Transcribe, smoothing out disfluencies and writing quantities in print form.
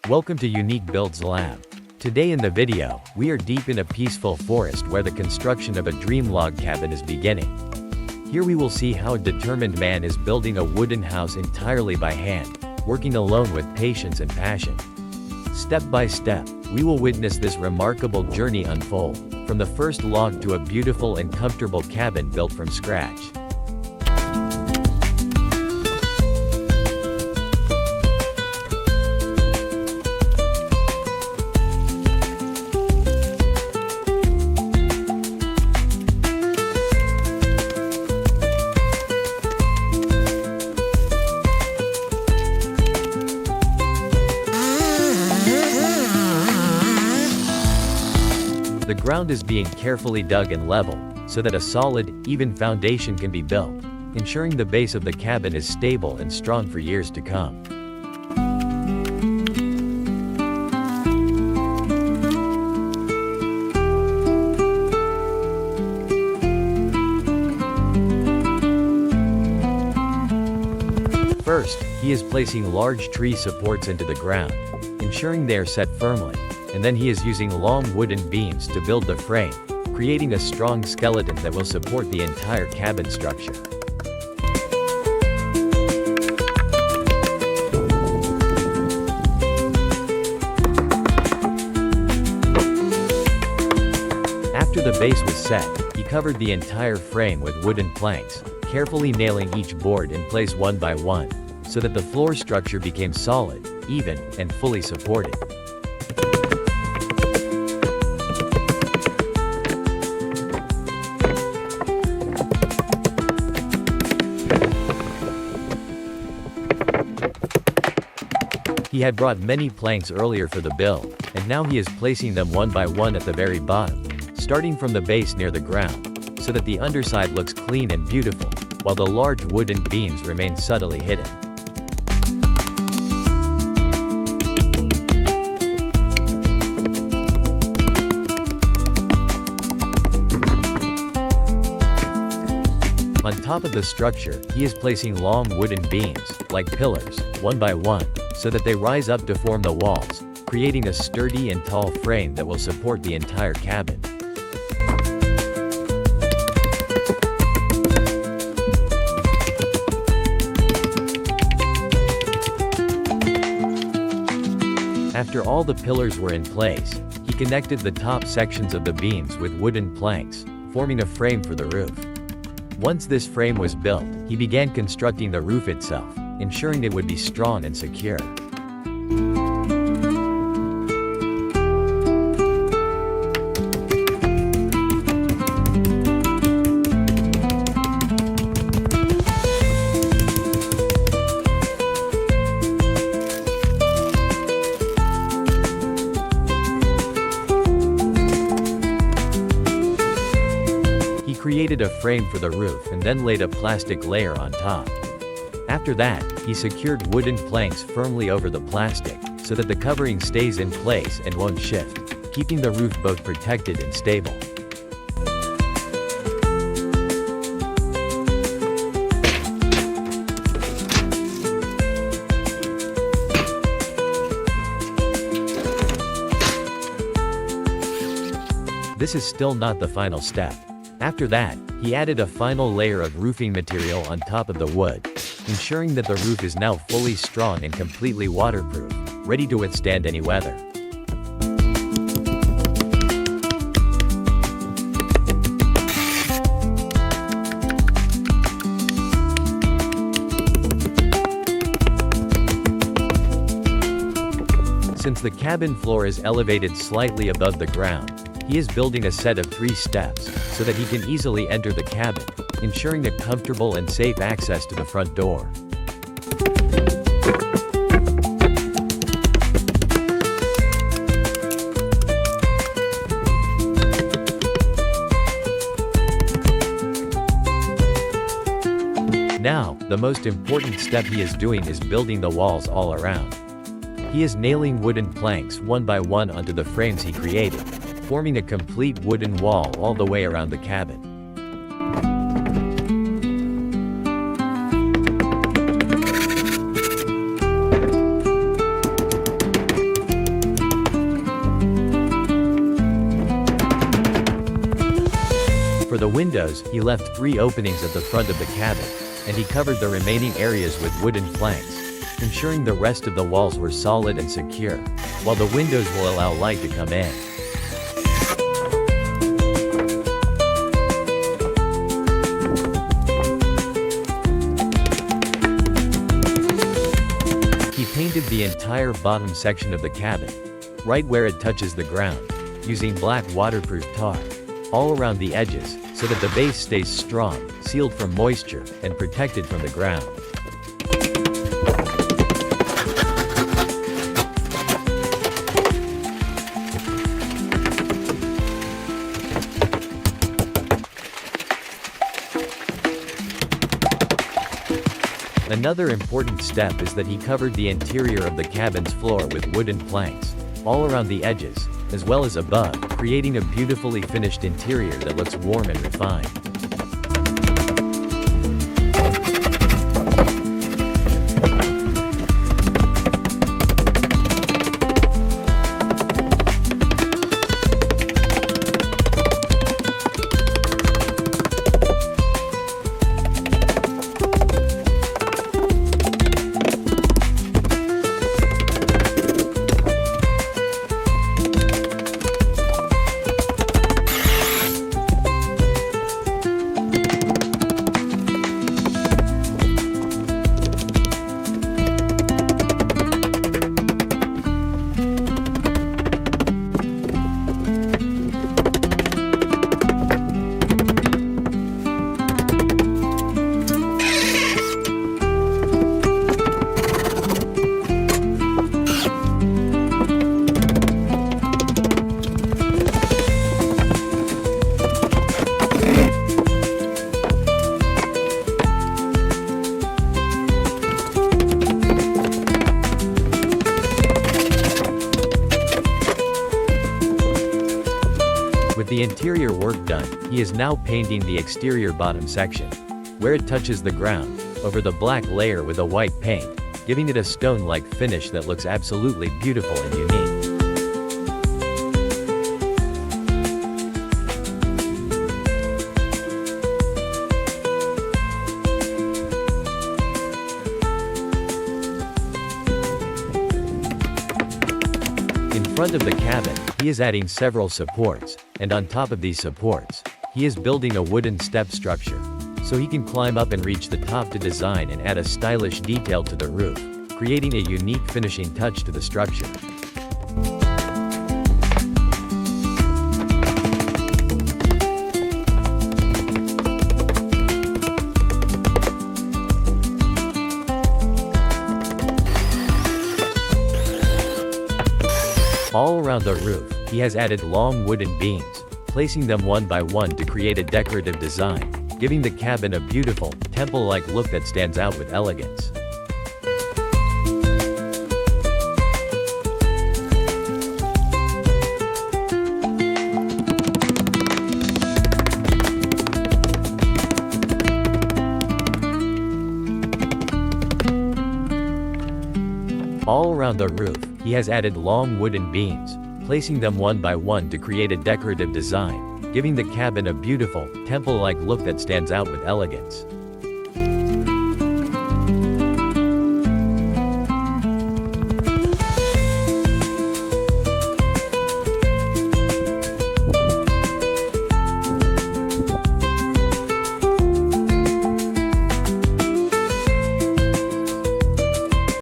Welcome to Unique Builds Lab. Today in the video, we are deep in a peaceful forest where the construction of a dream log cabin is beginning. Here we will see how a determined man is building a wooden house entirely by hand, working alone with patience and passion. Step by step, we will witness this remarkable journey unfold, from the first log to a beautiful and comfortable cabin built from scratch. The ground is being carefully dug and leveled, so that a solid, even foundation can be built, ensuring the base of the cabin is stable and strong for years to come. First, he is placing large tree supports into the ground, ensuring they are set firmly. And then he is using long wooden beams to build the frame, creating a strong skeleton that will support the entire cabin structure. After the base was set, he covered the entire frame with wooden planks, carefully nailing each board in place one by one, so that the floor structure became solid, even, and fully supported. He had brought many planks earlier for the build, and now he is placing them one by one at the very bottom, starting from the base near the ground, so that the underside looks clean and beautiful, while the large wooden beams remain subtly hidden. On top of the structure, he is placing long wooden beams, like pillars, one by one, so that they rise up to form the walls, creating a sturdy and tall frame that will support the entire cabin. After all the pillars were in place, he connected the top sections of the beams with wooden planks, forming a frame for the roof. Once this frame was built, he began constructing the roof itself, ensuring it would be strong and secure. He created a frame for the roof and then laid a plastic layer on top. After that, he secured wooden planks firmly over the plastic, so that the covering stays in place and won't shift, keeping the roof both protected and stable. This is still not the final step. After that, he added a final layer of roofing material on top of the wood, ensuring that the roof is now fully strong and completely waterproof, ready to withstand any weather. Since the cabin floor is elevated slightly above the ground, he is building a set of 3 steps, so that he can easily enter the cabin, ensuring a comfortable and safe access to the front door. Now, the most important step he is doing is building the walls all around. He is nailing wooden planks one by one onto the frames he created, forming a complete wooden wall all the way around the cabin. windows, he left 3 openings at the front of the cabin, and he covered the remaining areas with wooden planks, ensuring the rest of the walls were solid and secure, while the windows will allow light to come in. He painted the entire bottom section of the cabin, right where it touches the ground, using black waterproof tar, all around the edges, so that the base stays strong, sealed from moisture, and protected from the ground. Another important step is that he covered the interior of the cabin's floor with wooden planks, all around the edges, as well as above, creating a beautifully finished interior that looks warm and refined. With the interior work done, he is now painting the exterior bottom section, where it touches the ground, over the black layer with a white paint, giving it a stone-like finish that looks absolutely beautiful and unique. In front of the cabin, he is adding several supports, and on top of these supports, he is building a wooden step structure, so he can climb up and reach the top to design and add a stylish detail to the roof, creating a unique finishing touch to the structure. All around the roof, he has added long wooden beams, placing them one by one to create a decorative design, giving the cabin a beautiful, temple-like look that stands out with elegance. All around the roof, he has added long wooden beams, placing them one by one to create a decorative design, giving the cabin a beautiful, temple-like look that stands out with elegance.